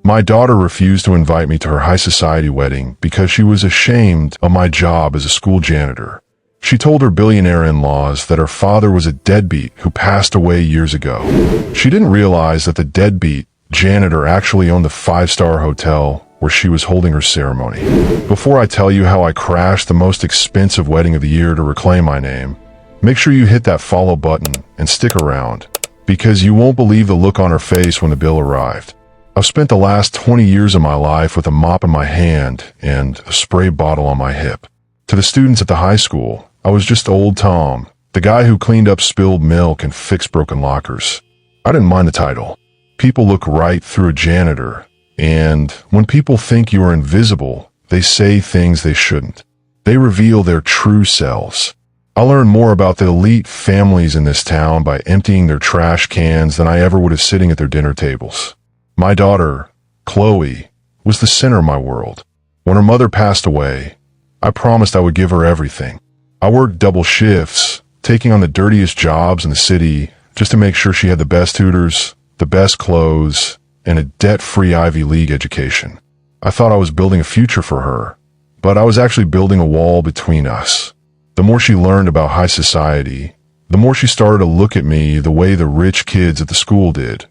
My daughter refused to invite me to her high society wedding because she was ashamed of my job as a school janitor. She told her billionaire in-laws that her father was a deadbeat who passed away years ago. She didn't realize that the deadbeat janitor actually owned the five-star hotel where she was holding her ceremony. Before I tell you how I crashed the most expensive wedding of the year to reclaim my name, make sure you hit that follow button and stick around, because you won't believe the look on her face when the bill arrived. I've spent the last 20 years of my life with a mop in my hand and a spray bottle on my hip. To the students at the high school, I was just old Tom, the guy who cleaned up spilled milk and fixed broken lockers. I didn't mind the title. People look right through a janitor, and when people think you are invisible, they say things they shouldn't. They reveal their true selves. I learned more about the elite families in this town by emptying their trash cans than I ever would have sitting at their dinner tables. My daughter, Chloe, was the center of my world. When her mother passed away, I promised I would give her everything. I worked double shifts, taking on the dirtiest jobs in the city just to make sure she had the best tutors, the best clothes, and a debt-free Ivy League education. I thought I was building a future for her, but I was actually building a wall between us. The more she learned about high society, the more she started to look at me the way the rich kids at the school did,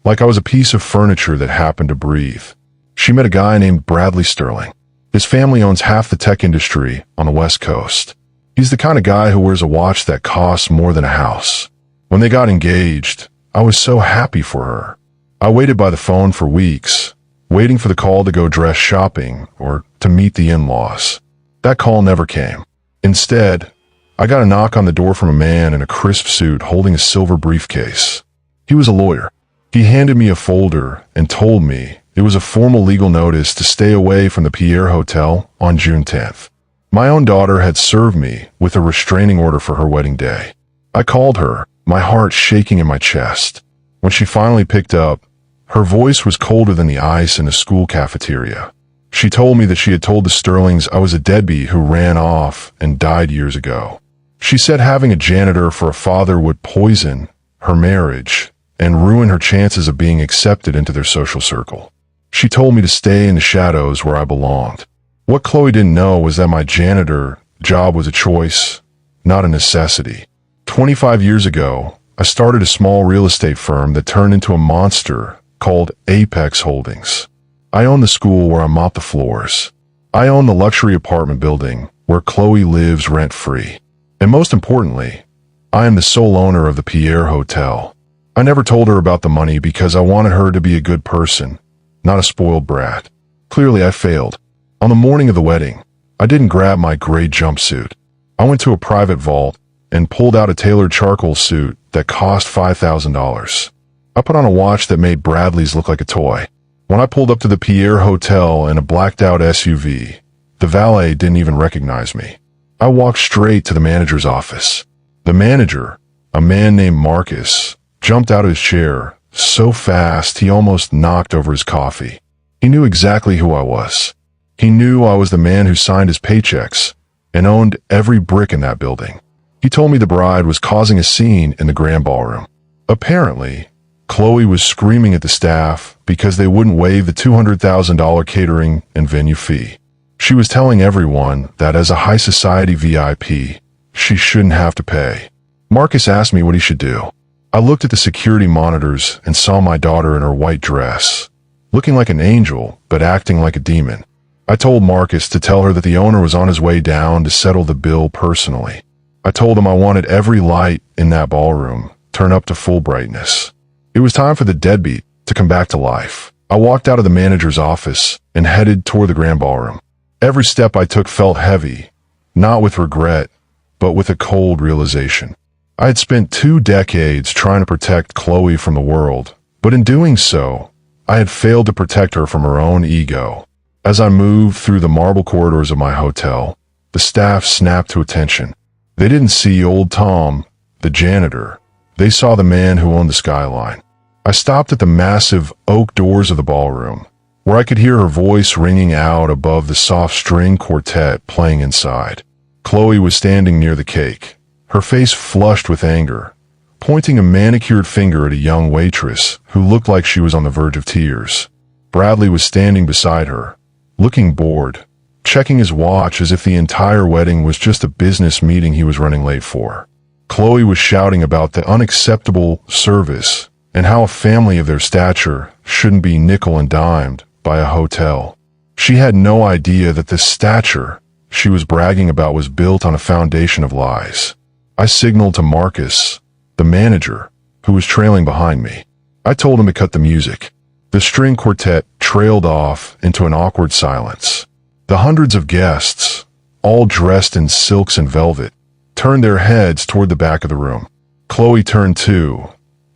like I was a piece of furniture that happened to breathe. She met a guy named Bradley Sterling. His family owns half the tech industry on the West Coast. He's the kind of guy who wears a watch that costs more than a house. When they got engaged, I was so happy for her. I waited by the phone for weeks, waiting for the call to go dress shopping or to meet the in-laws. That call never came. Instead, I got a knock on the door from a man in a crisp suit holding a silver briefcase. He was a lawyer. He handed me a folder and told me it was a formal legal notice to stay away from the Pierre Hotel on June 10th. My own daughter had served me with a restraining order for her wedding day. I called her, my heart shaking in my chest. When she finally picked up, her voice was colder than the ice in a school cafeteria. She told me that she had told the Sterlings I was a deadbeat who ran off and died years ago. She said having a janitor for a father would poison her marriage and ruin her chances of being accepted into their social circle. She told me to stay in the shadows where I belonged. What Chloe didn't know was that my janitor job was a choice, not a necessity. 25 years ago, I started a small real estate firm that turned into a monster called Apex Holdings. I own the school where I mop the floors. I own the luxury apartment building where Chloe lives rent-free. And most importantly, I am the sole owner of the Pierre Hotel. I never told her about the money because I wanted her to be a good person, not a spoiled brat. Clearly, I failed. On the morning of the wedding, I didn't grab my gray jumpsuit. I went to a private vault and pulled out a tailored charcoal suit that cost $5,000. I put on a watch that made Bradley's look like a toy. When I pulled up to the Pierre Hotel in a blacked-out SUV, the valet didn't even recognize me. I walked straight to the manager's office. The manager, a man named Marcus, jumped out of his chair so fast he almost knocked over his coffee. He knew exactly who I was. He knew I was the man who signed his paychecks and owned every brick in that building. He told me the bride was causing a scene in the grand ballroom. Apparently, Chloe was screaming at the staff because they wouldn't waive the $200,000 catering and venue fee. She was telling everyone that as a high society VIP, she shouldn't have to pay. Marcus asked me what he should do. I looked at the security monitors and saw my daughter in her white dress, looking like an angel but acting like a demon. I told Marcus to tell her that the owner was on his way down to settle the bill personally. I told him I wanted every light in that ballroom turn up to full brightness. It was time for the deadbeat to come back to life. I walked out of the manager's office and headed toward the grand ballroom. Every step I took felt heavy, not with regret, but with a cold realization. I had spent 2 decades trying to protect Chloe from the world, but in doing so, I had failed to protect her from her own ego. As I moved through the marble corridors of my hotel, the staff snapped to attention. They didn't see old Tom, the janitor. They saw the man who owned the skyline. I stopped at the massive oak doors of the ballroom, where I could hear her voice ringing out above the soft string quartet playing inside. Chloe was standing near the cake, her face flushed with anger, pointing a manicured finger at a young waitress who looked like she was on the verge of tears. Bradley was standing beside her, looking bored, checking his watch as if the entire wedding was just a business meeting he was running late for. Chloe was shouting about the unacceptable service and how a family of their stature shouldn't be nickel and dimed by a hotel. She had no idea that the stature she was bragging about was built on a foundation of lies. I signaled to Marcus, the manager, who was trailing behind me. I told him to cut the music. The string quartet trailed off into an awkward silence. The hundreds of guests, all dressed in silks and velvet, turned their heads toward the back of the room. Chloe turned too,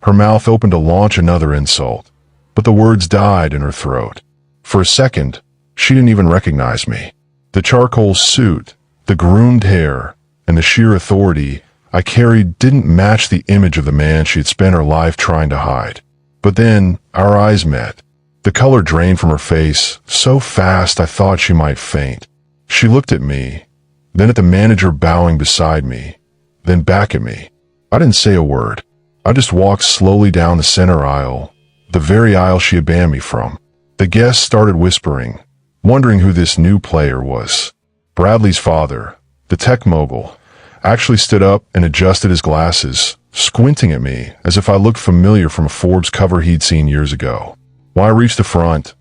her mouth open to launch another insult, but the words died in her throat. For a second, she didn't even recognize me. The charcoal suit, the groomed hair, and the sheer authority I carried didn't match the image of the man she had spent her life trying to hide. But then, our eyes met. The color drained from her face so fast I thought she might faint. She looked at me, then at the manager bowing beside me, then back at me. I didn't say a word. I just walked slowly down the center aisle, the very aisle she had banned me from. The guests started whispering, wondering who this new player was. Bradley's father, the tech mogul, actually stood up and adjusted his glasses, squinting at me as if I looked familiar from a Forbes cover he'd seen years ago. When I reached the front,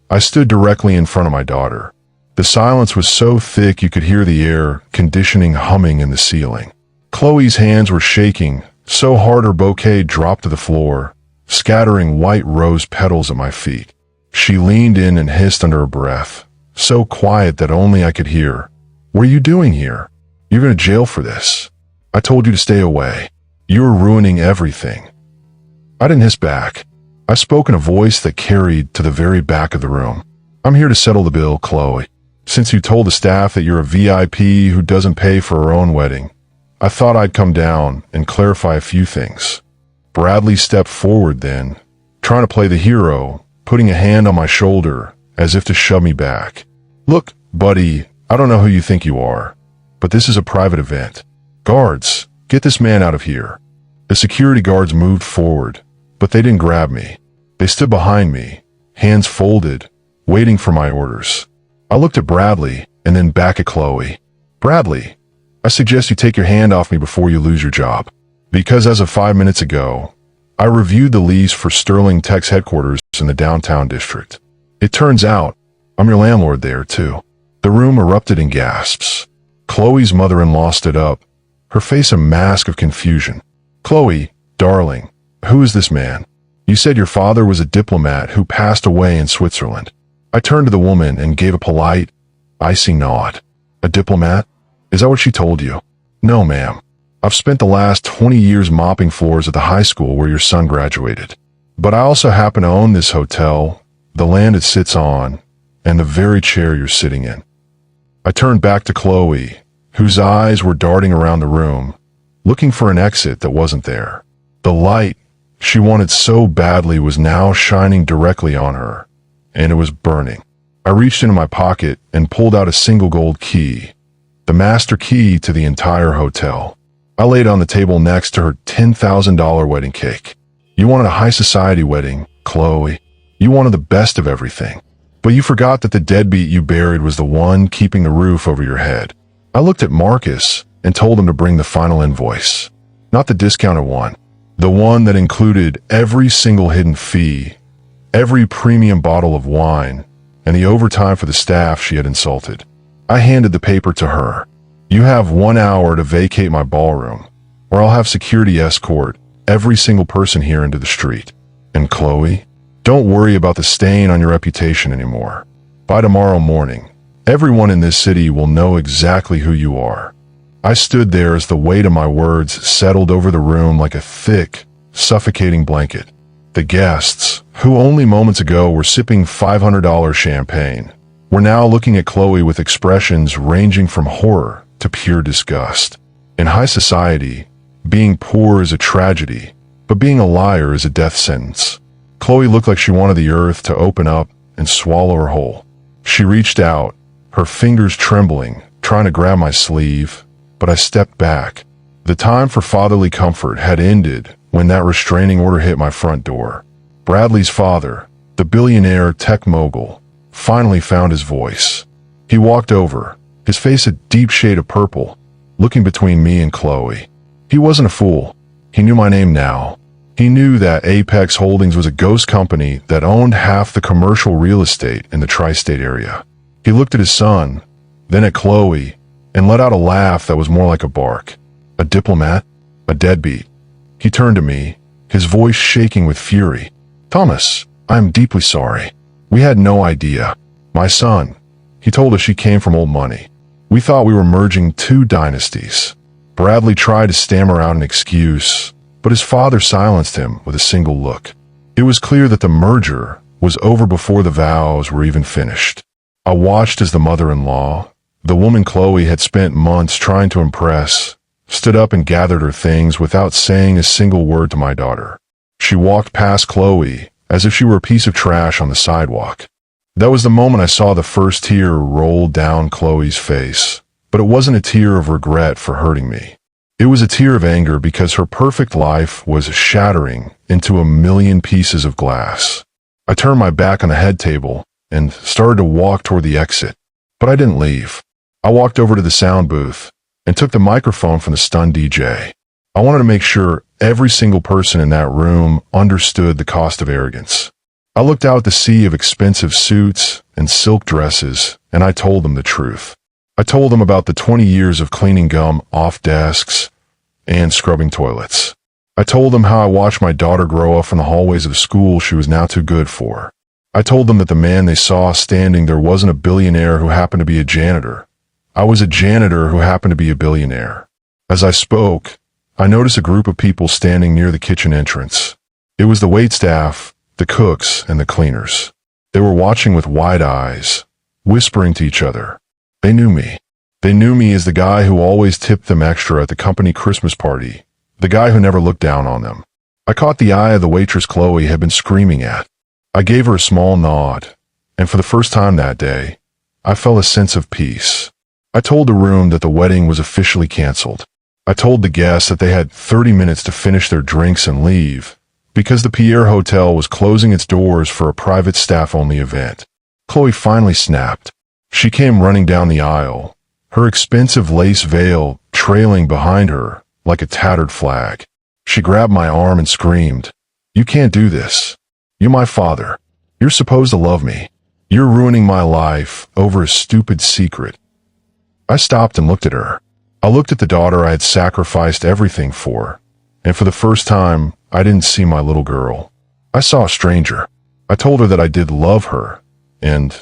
I stood directly in front of my daughter. The silence was so thick you could hear the air conditioning humming in the ceiling. Chloe's hands were shaking so hard her bouquet dropped to the floor, scattering white rose petals at my feet. She leaned in and hissed under her breath, so quiet that only I could hear, "What are you doing here? You're going to jail for this. I told you to stay away. You're ruining everything." I didn't hiss back. I spoke in a voice that carried to the very back of the room. "I'm here to settle the bill, Chloe. Since you told the staff that you're a VIP who doesn't pay for her own wedding, I thought I'd come down and clarify a few things." Bradley stepped forward then, trying to play the hero, putting a hand on my shoulder as if to shove me back. "Look, buddy, I don't know who you think you are, but this is a private event. Guards, get this man out of here." The security guards moved forward, but they didn't grab me. They stood behind me, hands folded, waiting for my orders. I looked at Bradley and then back at Chloe. "Bradley, I suggest you take your hand off me before you lose your job. Because as of 5 minutes ago, I reviewed the lease for Sterling Tech's headquarters in the downtown district. It turns out I'm your landlord there too." The room erupted in gasps. Chloe's mother-in-law stood up, her face a mask of confusion. "Chloe, darling, who is this man? You said your father was a diplomat who passed away in Switzerland." I turned to the woman and gave a polite, icy nod. "A diplomat? Is that what she told you?" "No, ma'am. I've spent the last 20 years mopping floors at the high school where your son graduated. But I also happen to own this hotel, the land it sits on, and the very chair you're sitting in." I turned back to Chloe, whose eyes were darting around the room, looking for an exit that wasn't there. The light she wanted so badly was now shining directly on her, and it was burning. I reached into my pocket and pulled out a single gold key, the master key to the entire hotel. I laid it on the table next to her $10,000 wedding cake. "You wanted a high society wedding, Chloe. You wanted the best of everything. But you forgot that the deadbeat you buried was the one keeping the roof over your head." I looked at Marcus and told him to bring the final invoice. Not the discounted one. The one that included every single hidden fee, every premium bottle of wine, and the overtime for the staff she had insulted. I handed the paper to her. "You have 1 hour to vacate my ballroom, or I'll have security escort every single person here into the street. And Chloe, don't worry about the stain on your reputation anymore. By tomorrow morning, everyone in this city will know exactly who you are." I stood there as the weight of my words settled over the room like a thick, suffocating blanket. The guests, who only moments ago were sipping $500 champagne, were now looking at Chloe with expressions ranging from horror to pure disgust. In high society, being poor is a tragedy, but being a liar is a death sentence. Chloe looked like she wanted the earth to open up and swallow her whole. She reached out, her fingers trembling, trying to grab my sleeve, but I stepped back. The time for fatherly comfort had ended when that restraining order hit my front door. Bradley's father, The billionaire tech mogul finally found his voice. He walked over, his face a deep shade of purple, looking between me and Chloe. He wasn't a fool. He knew my name now. He knew that Apex Holdings was a ghost company that owned half the commercial real estate in the tri-state area. He looked at his son, then at Chloe, and let out a laugh that was more like a bark. A diplomat? A deadbeat. He turned to me, his voice shaking with fury. "Thomas, I am deeply sorry. We had no idea. My son, he told us she came from old money. We thought we were merging two dynasties." Bradley tried to stammer out an excuse, but his father silenced him with a single look. It was clear that the merger was over before the vows were even finished. I watched as the mother-in-law, the woman Chloe had spent months trying to impress, stood up and gathered her things without saying a single word to my daughter. She walked past Chloe as if she were a piece of trash on the sidewalk. That was the moment I saw the first tear roll down Chloe's face, but it wasn't a tear of regret for hurting me. It was a tear of anger because her perfect life was shattering into a million pieces of glass. I turned my back on the head table and started to walk toward the exit, but I didn't leave. I walked over to the sound booth and took the microphone from the stunned DJ. I wanted to make sure every single person in that room understood the cost of arrogance. I looked out at the sea of expensive suits and silk dresses, and I told them the truth. I told them about the 20 years of cleaning gum off desks and scrubbing toilets. I told them how I watched my daughter grow up in the hallways of the school she was now too good for. I told them that the man they saw standing there wasn't a billionaire who happened to be a janitor. I was a janitor who happened to be a billionaire. As I spoke, I noticed a group of people standing near the kitchen entrance. It was the waitstaff, the cooks, and the cleaners. They were watching with wide eyes, whispering to each other. They knew me. They knew me as the guy who always tipped them extra at the company Christmas party, the guy who never looked down on them. I caught the eye of the waitress Chloe had been screaming at. I gave her a small nod, and for the first time that day, I felt a sense of peace. I told the room that the wedding was officially canceled. I told the guests that they had 30 minutes to finish their drinks and leave, because the Pierre Hotel was closing its doors for a private staff-only event. Chloe finally snapped. She came running down the aisle, her expensive lace veil trailing behind her like a tattered flag. She grabbed my arm and screamed, "You can't do this. You're my father. You're supposed to love me. You're ruining my life over a stupid secret." I stopped and looked at her. I looked at the daughter I had sacrificed everything for, and for the first time, I didn't see my little girl. I saw a stranger. I told her that I did love her, and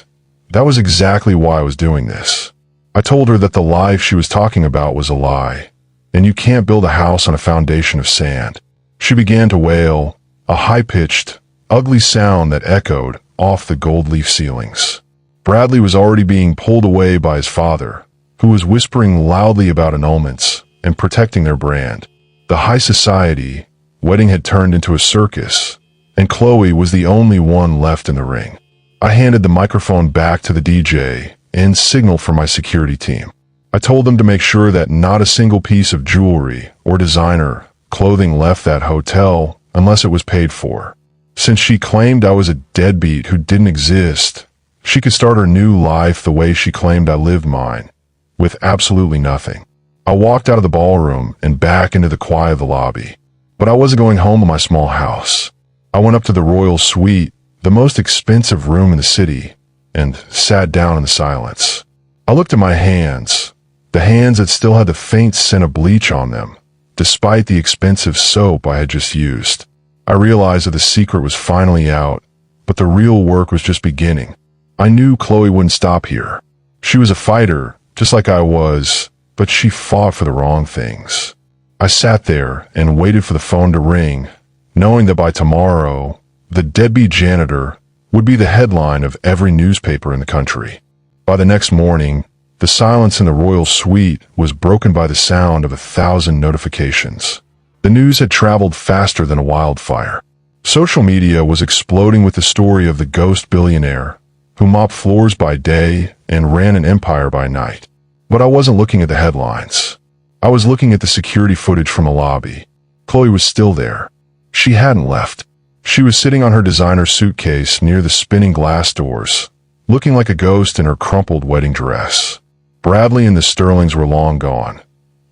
that was exactly why I was doing this. I told her that the life she was talking about was a lie, and you can't build a house on a foundation of sand. She began to wail, a high-pitched, ugly sound that echoed off the gold leaf ceilings. Bradley was already being pulled away by his father, who was whispering loudly about annulments and protecting their brand. The high society wedding had turned into a circus, and Chloe was the only one left in the ring. I handed the microphone back to the DJ and signaled for my security team. I told them to make sure that not a single piece of jewelry or designer clothing left that hotel unless it was paid for. Since she claimed I was a deadbeat who didn't exist, she could start her new life the way she claimed I lived mine, with absolutely nothing. I walked out of the ballroom and back into the quiet of the lobby. But I wasn't going home to my small house. I went up to the royal suite, the most expensive room in the city, and sat down in the silence. I looked at my hands, the hands that still had the faint scent of bleach on them, despite the expensive soap I had just used. I realized that the secret was finally out, but the real work was just beginning. I knew Chloe wouldn't stop here. She was a fighter, just like I was, but she fought for the wrong things. I sat there and waited for the phone to ring, knowing that by tomorrow, the deadbeat janitor would be the headline of every newspaper in the country. By the next morning, the silence in the royal suite was broken by the sound of 1,000 notifications. The news had traveled faster than a wildfire. Social media was exploding with the story of the ghost billionaire who mopped floors by day and ran an empire by night. But I wasn't looking at the headlines. I was looking at the security footage from the lobby. Chloe was still there. She hadn't left. She was sitting on her designer suitcase near the spinning glass doors, looking like a ghost in her crumpled wedding dress. Bradley and the Sterlings were long gone.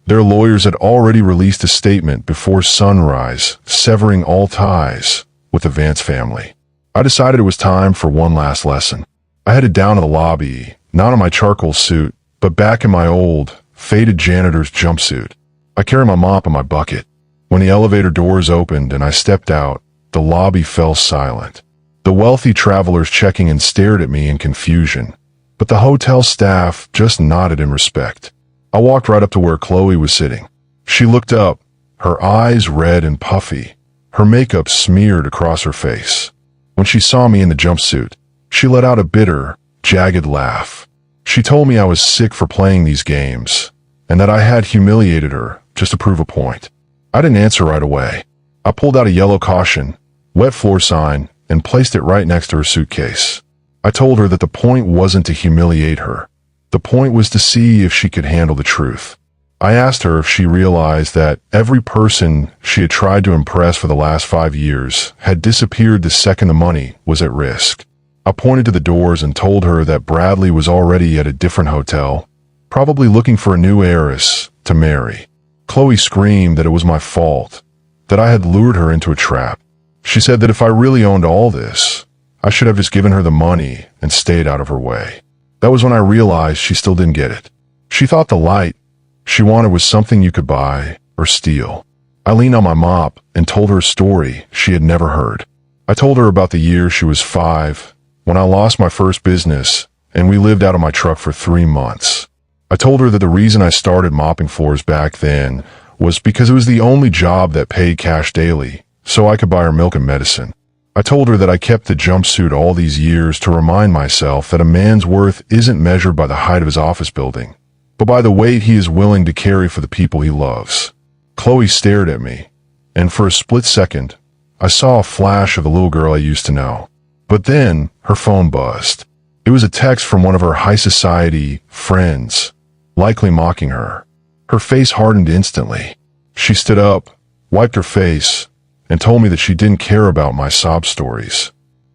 Their lawyers had already released a statement before sunrise, severing all ties with the Vance family. I decided it was time for one last lesson. I headed down to the lobby, not in my charcoal suit, but back in my old, faded janitor's jumpsuit. I carried my mop and my bucket. When the elevator doors opened and I stepped out, the lobby fell silent. The wealthy travelers checking in stared at me in confusion, but the hotel staff just nodded in respect. I walked right up to where Chloe was sitting. She looked up, her eyes red and puffy, her makeup smeared across her face. When she saw me in the jumpsuit, she let out a bitter, jagged laugh. She told me I was sick for playing these games, and that I had humiliated her just to prove a point. I didn't answer right away. I pulled out a yellow caution, wet floor sign, and placed it right next to her suitcase. I told her that the point wasn't to humiliate her. The point was to see if she could handle the truth. I asked her if she realized that every person she had tried to impress for the last 5 years had disappeared the second the money was at risk. I pointed to the doors and told her that Bradley was already at a different hotel, probably looking for a new heiress to marry. Chloe screamed that it was my fault, that I had lured her into a trap. She said that if I really owned all this, I should have just given her the money and stayed out of her way. That was when I realized she still didn't get it. She thought the light she wanted was something you could buy or steal. I leaned on my mop and told her a story she had never heard. I told her about the year she was 5, when I lost my first business and we lived out of my truck for 3 months. I told her that the reason I started mopping floors back then was because it was the only job that paid cash daily, so I could buy her milk and medicine. I told her that I kept the jumpsuit all these years to remind myself that a man's worth isn't measured by the height of his office building, but by the weight he is willing to carry for the people he loves. Chloe stared at me, and for a split second, I saw a flash of the little girl I used to know. But then, her phone buzzed. It was a text from one of her high society friends, likely mocking her. Her face hardened instantly. She stood up, wiped her face, and told me that she didn't care about my sob stories.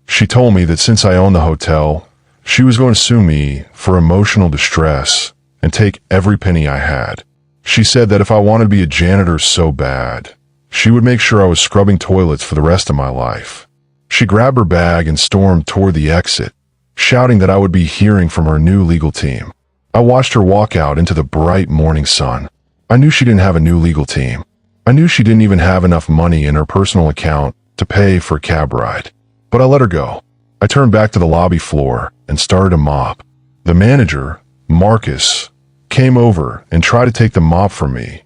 She told me that since I owned the hotel, she was going to sue me for emotional distress and take every penny I had. She said that if I wanted to be a janitor so bad, she would make sure I was scrubbing toilets for the rest of my life. She grabbed her bag and stormed toward the exit, shouting that I would be hearing from her new legal team. I watched her walk out into the bright morning sun. I knew she didn't have a new legal team. I knew she didn't even have enough money in her personal account to pay for a cab ride. But I let her go. I turned back to the lobby floor and started to mop. The manager, Marcus, came over and tried to take the mop from me,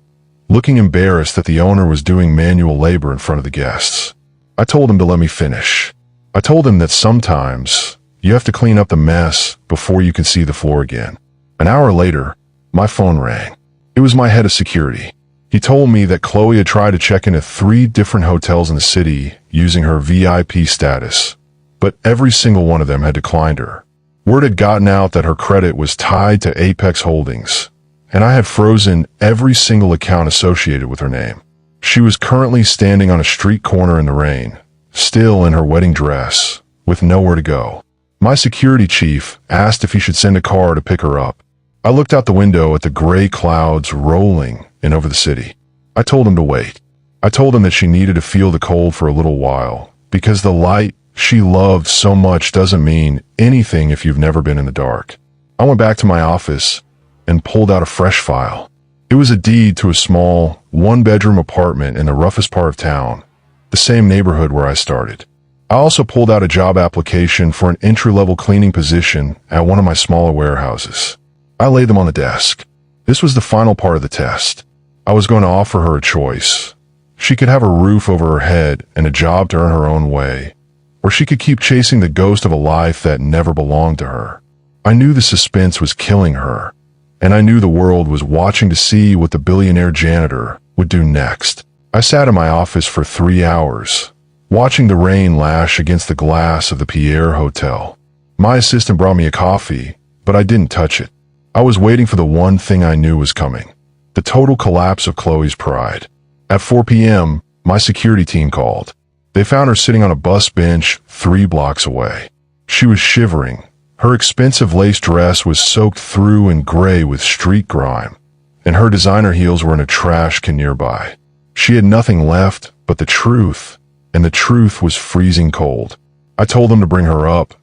looking embarrassed that the owner was doing manual labor in front of the guests. I told him to let me finish. I told him that sometimes you have to clean up the mess before you can see the floor again. An hour later, my phone rang. It was my head of security. He told me that Chloe had tried to check into 3 different hotels in the city using her VIP status, but every single one of them had declined her. Word had gotten out that her credit was tied to Apex Holdings, and I had frozen every single account associated with her name. She was currently standing on a street corner in the rain, still in her wedding dress, with nowhere to go. My security chief asked if he should send a car to pick her up. I looked out the window at the gray clouds rolling in over the city. I told him to wait. I told him that she needed to feel the cold for a little while, because the light she loved so much doesn't mean anything if you've never been in the dark. I went back to my office and pulled out a fresh file. It was a deed to a small, 1-bedroom apartment in the roughest part of town, the same neighborhood where I started. I also pulled out a job application for an entry-level cleaning position at one of my smaller warehouses. I laid them on the desk. This was the final part of the test. I was going to offer her a choice. She could have a roof over her head and a job to earn her own way, or she could keep chasing the ghost of a life that never belonged to her. I knew the suspense was killing her, and I knew the world was watching to see what the billionaire janitor would do next. I sat in my office for 3 hours, watching the rain lash against the glass of the Pierre Hotel. My assistant brought me a coffee, but I didn't touch it. I was waiting for the one thing I knew was coming: the total collapse of Chloe's pride. At 4 p.m., my security team called. They found her sitting on a bus bench 3 blocks away. She was shivering. Her expensive lace dress was soaked through and gray with street grime, and her designer heels were in a trash can nearby. She had nothing left but the truth, and the truth was freezing cold. I told them to bring her up,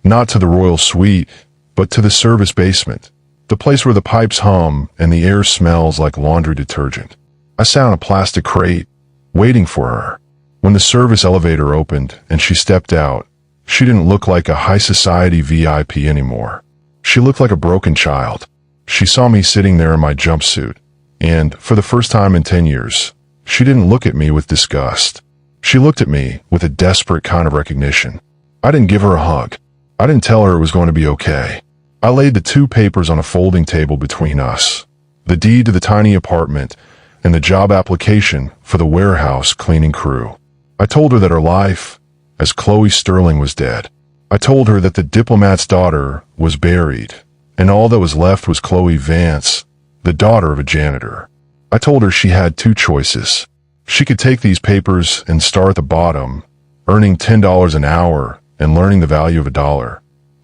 not to the royal suite, but to the service basement, the place where the pipes hum and the air smells like laundry detergent. I sat on a plastic crate, waiting for her. When the service elevator opened and she stepped out, she didn't look like a high society VIP anymore. She looked like a broken child. She saw me sitting there in my jumpsuit, and for the first time in 10 years, she didn't look at me with disgust. She looked at me with a desperate kind of recognition. I didn't give her a hug. I didn't tell her it was going to be okay. I laid the 2 papers on a folding table between us, the deed to the tiny apartment and the job application for the warehouse cleaning crew. I told her that her life as Chloe Sterling was dead. I told her that the diplomat's daughter was buried, and all that was left was Chloe Vance, the daughter of a janitor. I told her she had 2 choices. She could take these papers and start at the bottom, earning $10 an hour and learning the value of $1,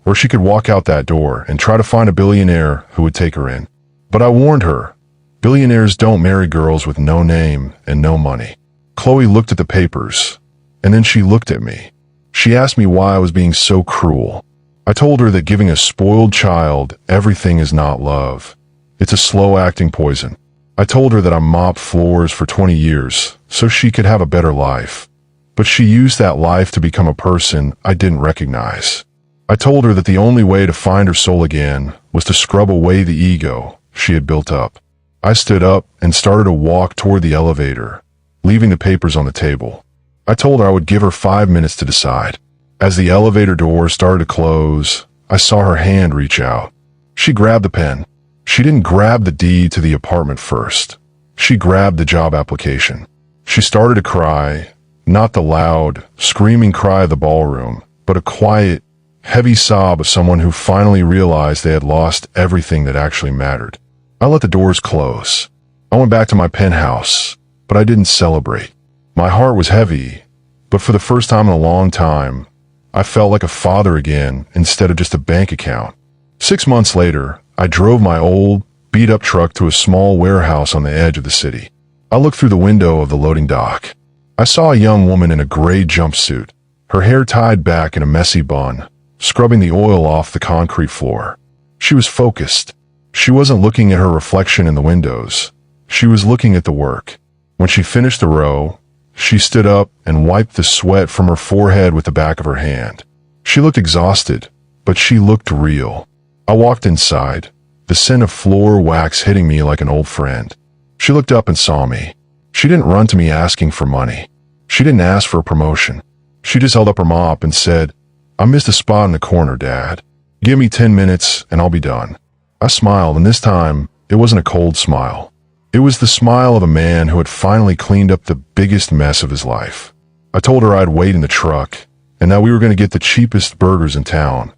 or she could walk out that door and try to find a billionaire who would take her in. But I warned her, billionaires don't marry girls with no name and no money. Chloe looked at the papers, and then she looked at me. She asked me why I was being so cruel. I told her that giving a spoiled child everything is not love. It's a slow-acting poison. I told her that I mopped floors for 20 years so she could have a better life. But she used that life to become a person I didn't recognize. I told her that the only way to find her soul again was to scrub away the ego she had built up. I stood up and started to walk toward the elevator, leaving the papers on the table. I told her I would give her 5 minutes to decide. As the elevator door started to close, I saw her hand reach out. She grabbed the pen. She didn't grab the deed to the apartment first. She grabbed the job application. She started to cry, not the loud, screaming cry of the ballroom, but a quiet, heavy sob of someone who finally realized they had lost everything that actually mattered. I let the doors close. I went back to my penthouse, but I didn't celebrate. My heart was heavy, but for the first time in a long time, I felt like a father again instead of just a bank account. 6 months later, I drove my old, beat-up truck to a small warehouse on the edge of the city. I looked through the window of the loading dock. I saw a young woman in a gray jumpsuit, her hair tied back in a messy bun, scrubbing the oil off the concrete floor. She was focused. She wasn't looking at her reflection in the windows. She was looking at the work. When she finished the row, she stood up and wiped the sweat from her forehead with the back of her hand. She looked exhausted, but she looked real. I walked inside, the scent of floor wax hitting me like an old friend. She looked up and saw me. She didn't run to me asking for money. She didn't ask for a promotion. She just held up her mop and said, "I missed a spot in the corner, Dad. Give me 10 minutes and I'll be done." I smiled, and this time, it wasn't a cold smile. It was the smile of a man who had finally cleaned up the biggest mess of his life. I told her I'd wait in the truck, and that we were going to get the cheapest burgers in town.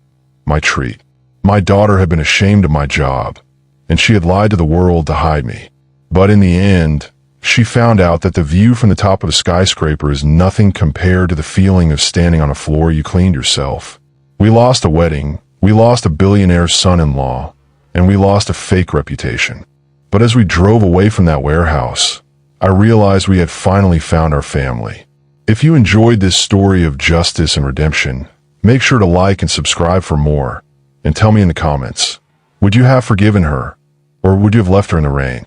My treat. My daughter had been ashamed of my job, and she had lied to the world to hide me. But in the end, she found out that the view from the top of a skyscraper is nothing compared to the feeling of standing on a floor you cleaned yourself. We lost a wedding, we lost a billionaire's son-in-law, and we lost a fake reputation. But as we drove away from that warehouse, I realized we had finally found our family. If you enjoyed this story of justice and redemption, make sure to like and subscribe for more, and tell me in the comments, would you have forgiven her, or would you have left her in the rain?